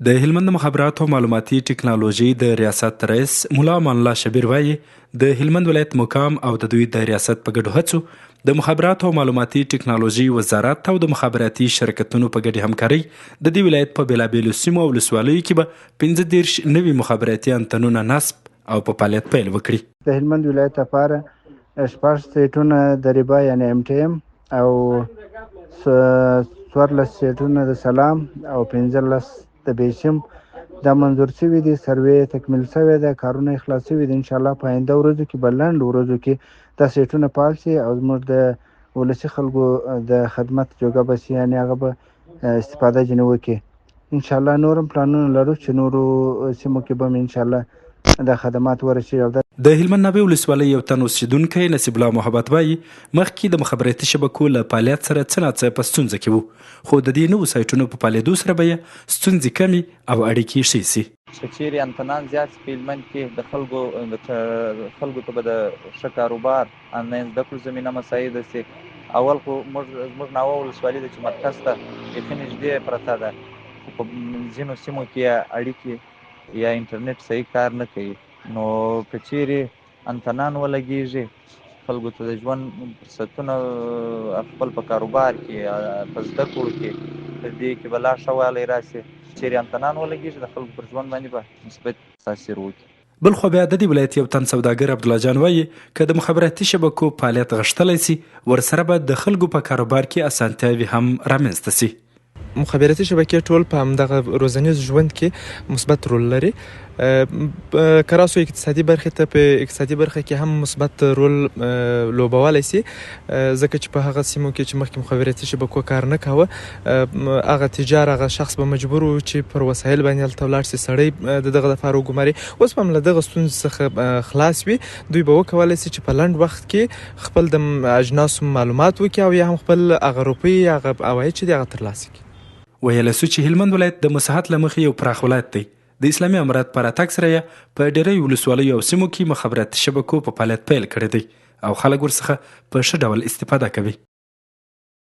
د هلمند مخابراتو او معلوماتي ټکنالوژي د ریاست رئیس ملا امان الله شبیر وایي د هلمند ولایت مقام او د دوی د ریاست په ګډو هڅو د مخابراتو او معلوماتي ټکنالوژي وزارت او د مخابراتي شرکتونو په ګډې همکارۍ د دې ولایت په بېلابېلو سیمو او ولسوالیو کې به 15 نوي مخابراتي انتنونه نصب او په فعالیت پیل وکړي. د هلمند ولایت لپاره 14 سټیټونه د ربا یعنی MTM او 14 سټیټونه د سلام او 15 د بیسیم دا منظور شوي دي. سروې تکمیل شوی ده، کارونه اخلاص شوي دي. انشاءالله په آینده ورځو کې به لنډ ورځو کې دا سیټونه فعال شي او زموږ د ولسي خلکو د خدمت جوګه به شي، یعنې هغه به استفاده ځینې وکړي. انشاءالله نور هم پلانونه لرو چې نورو سیمو کې به هم انشاءالله دا خدمات ورسي. د هلمند ناوې ولسوالۍ یو تن اوسیدونکی نصیب الله محبت وایي مخکې د مخابراتي شبکو له فعالیت سره څه ناڅه په ستونزه کې وو، خو د دې نوو سایټونو په فعالېدو سره به یې ستونزې کمې او اړیکې ښې سي. که چیرې انتنان زیات په هلمند کې د خلکو ته به د ښه کاروبار آنلاین زده کړو زمینه مساعده سي. اول خو زموږ ناوه ولسوالي ده چې مرکز ته بیخي نږدې پرته ده، خو په ځینو سیمو کې اړیکې یا انټرنیټ صحیح کار نه کوي. نو که چیرې انتنان ولګېږي خلکو ته د ژوند فرصتونه خپل په کاروبار کې په زده کړو کې په دې کې به لا ښه والی راسي. چیرې انتنان ولګېږي د خلکو پر ژوند باندې به مثبت تاثیر وکړي. بل خو بیا د دې ولایت یو تن سوداګر عبدالله جان وایي که د مخابراتي شبکو فعالیت غښتلی سي ورسره به د خلکو په کاروبار کې اسانتیاوې هم رامنځته سي. مخابراتي شبکې ټول په همدغه روزنیز ژوند کې مثبت رول لري. که راسو اقتصادي برخې ته په اقتصادي برخه کې هم مثبت رول لوبولی سي، ځکه چې په هغه سیمو کې چې مخکې مخابراتي شبکو کار نه کاوه هغه تجار هغه شخص به مجبور و چې پر وسایل باندې هلته ولاړ سي، سړی د دغه دپاره وګماري. اوس به هم له دغه ستونزې څخه خلاص وي. دوی به وکولی سي چې په لنډ وخت کې خپل د اجناسو معلومات وکړي او یا هم خپل هغه روپۍ هغه عواید چې دي هغه ترلاسه کړي. ویلی سو چې هلمند ولایت د مساحت له مخې یو پراخ ولایت دی. د اسلامي امارت په راتګ سره یې په ډېری ولسوالیو او سیمو کې مخابراتي شبکو په فعالیت پیل کړی دی او خلک ورڅخه په ښه ډول استفاده کوي.